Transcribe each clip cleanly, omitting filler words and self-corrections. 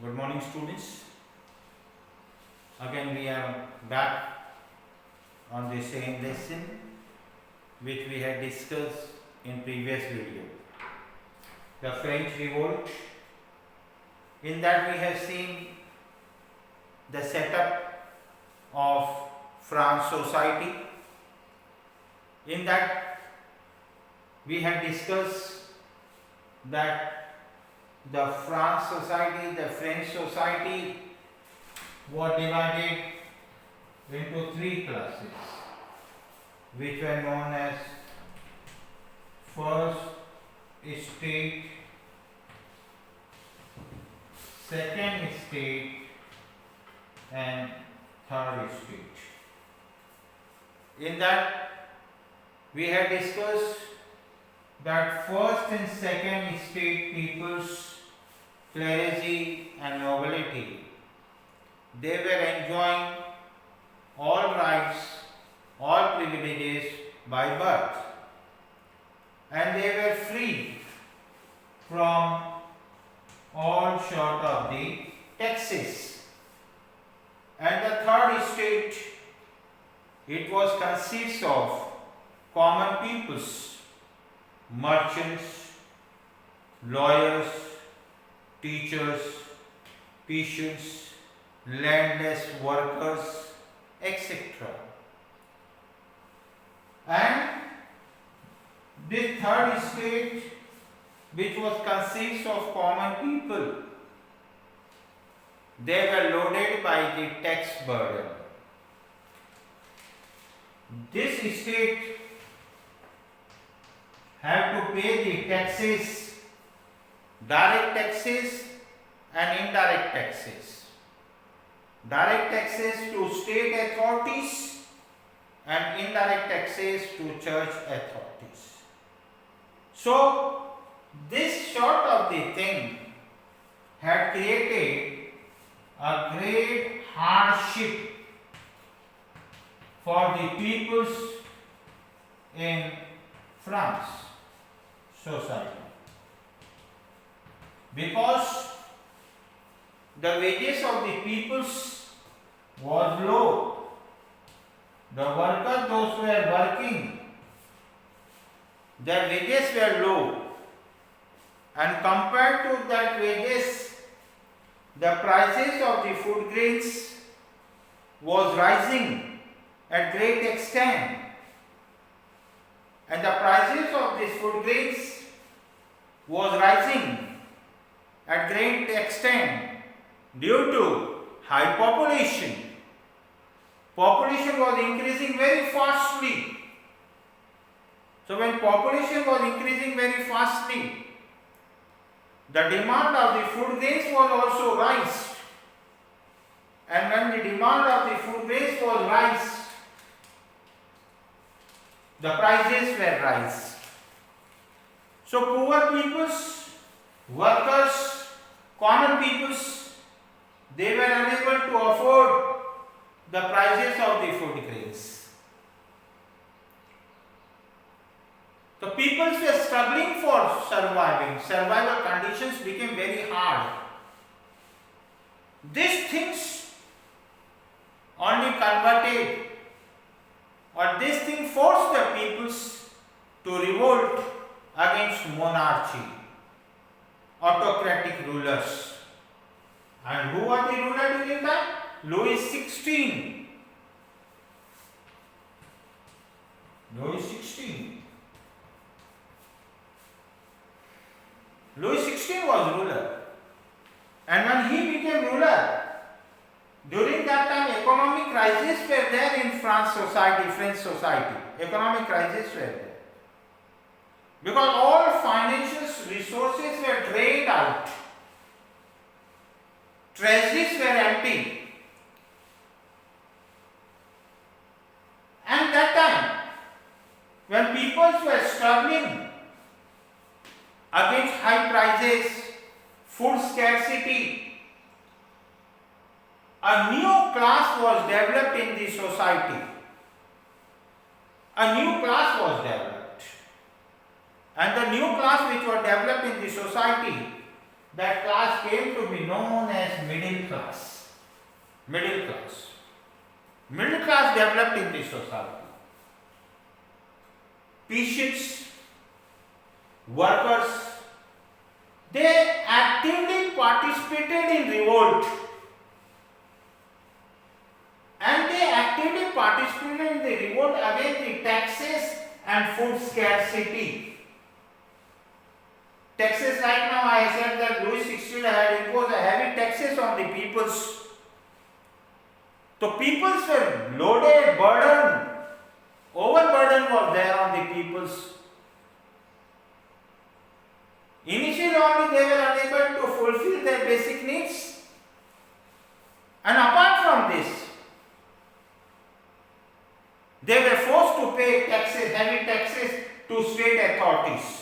Good morning, students. Again, we are back on the same lesson which we had discussed in previous video. The French Revolt. In that, we have seen the setup of France society. In that, we have discussed that the French society was divided into three classes, which were known as first state, second state, and third state. In that, we had discussed that first and second state peoples, clergy and nobility, they were enjoying all rights, all privileges by birth, and they were free from all short of the taxes. And the third state, it was consists of common peoples, merchants, lawyers, teachers, peasants, landless workers, etc. And this third state, which was consists of common people, they were loaded by the tax burden. This state have to pay the taxes, direct taxes and indirect taxes. Direct taxes to state authorities and indirect taxes to church authorities. So, this sort of the thing had created a great hardship for the peoples in France society, because the wages of the peoples was low. The workers, those who were working, their wages were low, and compared to that wages, the prices of the food grains was rising at great extent, and the prices of these food grains was rising at great extent due to high population. Population was increasing very fastly. So when population was increasing very fastly, the demand of the food grains was also rise. And when the demand of the food grains was rise, the prices were rise. So poor peoples, workers, common peoples, they were unable to afford the prices of the food grains. The peoples were struggling for surviving. Survival conditions became very hard. These things only converted, or this thing forced the peoples to revolt against monarchy, autocratic rulers. And who was the ruler during that? Louis XVI. Louis XVI. Louis XVI was ruler. And when he became ruler, during that time economic crises were there in French society. Economic crises were there. Because all financial resources were drained out. Treasuries were empty. And that time, when people were struggling against high prices, food scarcity, a new class was developed in the society. A new class was developed. And the new class which was developed in the society, that class class came to be known as middle class. Middle class. Middle class developed in this society. Peasants, workers, they actively participated in revolt. And they actively participated in the revolt against the taxes and food scarcity. Taxes, right now I said that Louis XVI had imposed heavy taxes on the peoples. The peoples were loaded, burdened, overburden was there on the peoples. Initially only they were unable to fulfill their basic needs. And apart from this, they were forced to pay taxes, heavy taxes to state authorities.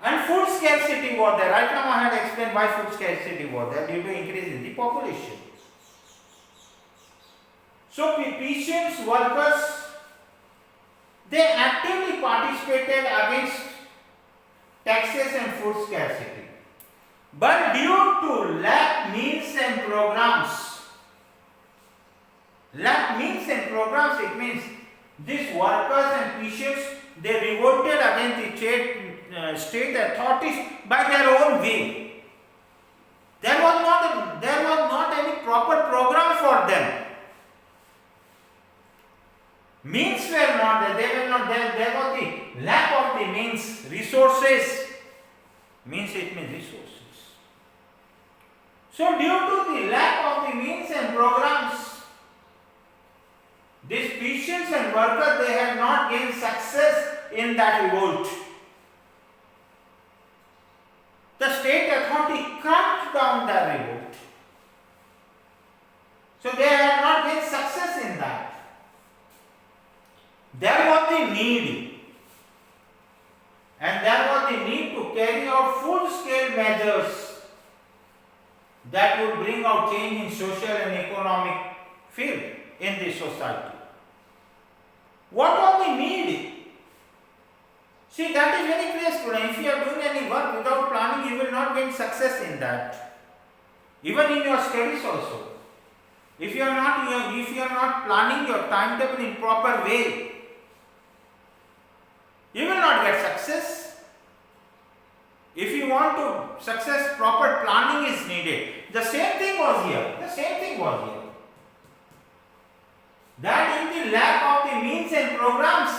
And food scarcity was there. Right now I had explained why food scarcity was there due to increase in the population. So peasants, workers, they actively participated against taxes and food scarcity. But due to lack means and programs, it means these workers and peasants, they revolted against the state authorities by their own way. There was not any proper program for them. Means were not there. They were not there. There was the lack of the means, resources. Means it means resources. So due to the lack of the means and programs, these peasants and workers, they had not gained success in that revolt. The state authority cut down the revolt. So they had not gained success in that. There was the need, and there was the need to carry out full-scale measures that would bring out change in social and economic field in the society. What was the need? See, that is very clear, student. If you are doing any work without planning, you will not gain success in that. Even in your studies also. If you are not planning your timetable in proper way, you will not get success. If you want to success, proper planning is needed. The same thing was here. That in the lack of the means and programs,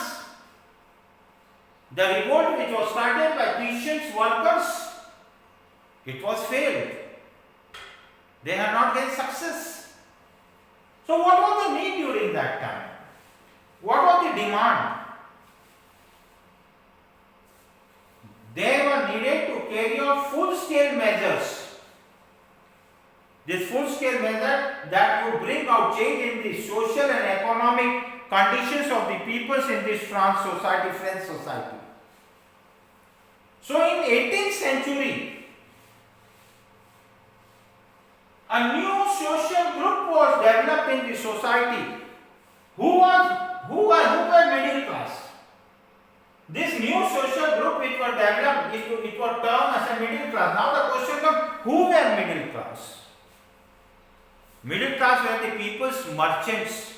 the revolt which was started by peasants, workers, it was failed. They had not gained success. So what was the need during that time? What was the demand? They were needed to carry out full-scale measures. This full-scale measure that would bring out change in the social and economic conditions of the peoples in this French society. So in 18th century, a new social group was developed in the society. Who were middle class? This new social group which was developed, it was termed as a middle class. Now the question comes, who were middle class? Middle class were the people's merchants,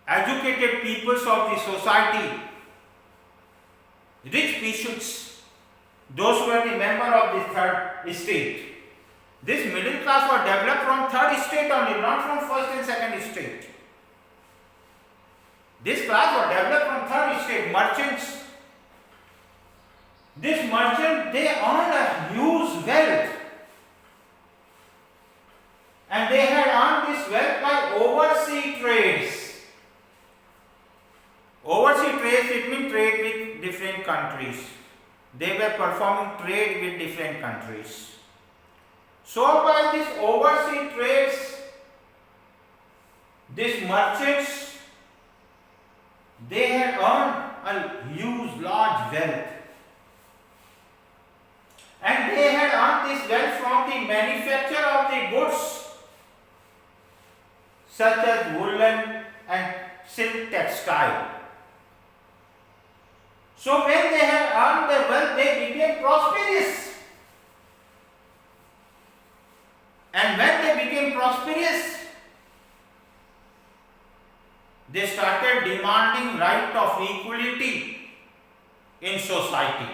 educated peoples of the society, rich peasants, those were the member of the third estate. This middle class was developed from third estate only, not from first and second estate. This class was developed from third estate, merchants. This merchant, they earned a huge wealth. And they had earned this wealth by overseas trades. Overseas trades, it means trade with different countries. They were performing trade with different countries. So by these overseas trades, these merchants, they had earned a huge, large wealth. And they had earned this wealth from the manufacture of the goods such as woolen and silk textile. So when they have earned their wealth, they became prosperous. And when they became prosperous, they started demanding right of equality in society.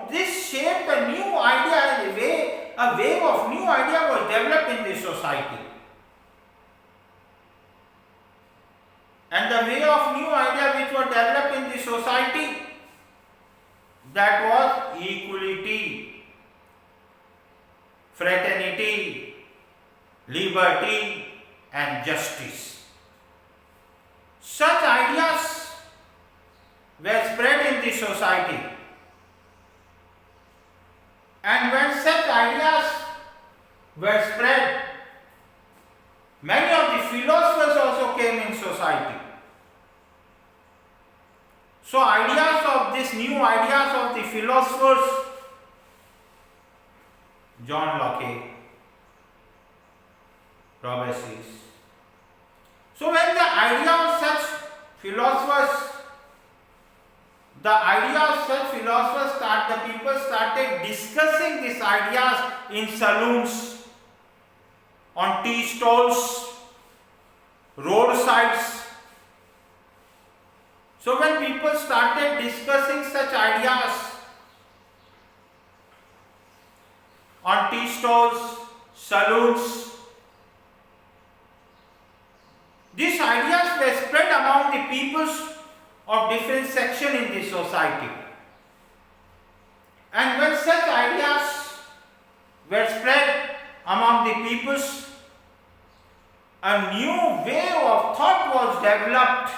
This shaped a new idea, a wave of new idea was developed in this society. And the way of new idea which was developed in the society, that was equality, fraternity, liberty and justice. Such ideas were spread in the society. And when such ideas were spread, many of the philosophers also came in society. So new ideas of the philosophers, John Locke, Robertson. So when the idea of such philosophers the people started discussing these ideas in saloons, on tea stalls, roadsides. So when people started discussing such ideas on tea stalls, saloons, these ideas were spread among the peoples of different sections in the society. And when such ideas were spread among the peoples, a new wave of thought was developed.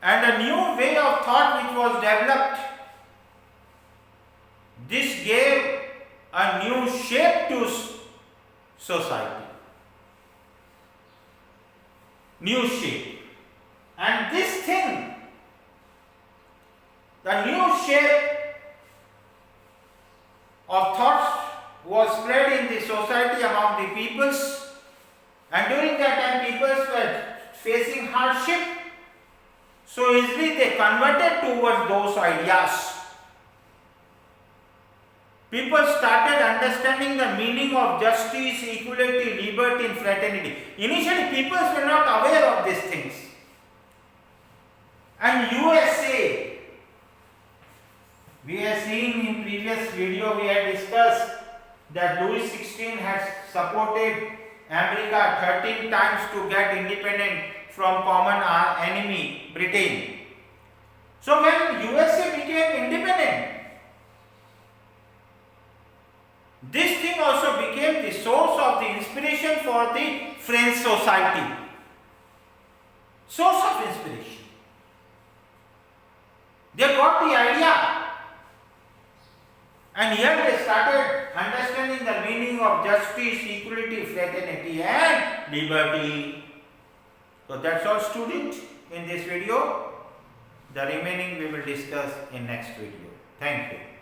And a new way of thought which was developed, this gave a new shape to society. New shape. And this thing, the new shape of thoughts was spread in the society among the peoples, and during that time peoples were facing hardship, so easily they converted towards those ideas. People started understanding the meaning of justice, equality, liberty and fraternity. Initially people were not aware of these things. And USA, we have seen in previous video we had discussed that Louis XVI has supported America 13 times to get independent from common enemy Britain. So when USA became independent, this thing also became the source of the inspiration for the French society. Source of inspiration. They got the idea, and here they started understanding the meaning of justice, equality, fraternity and liberty. So that's all, students, in this video. The remaining we will discuss in next video. Thank you.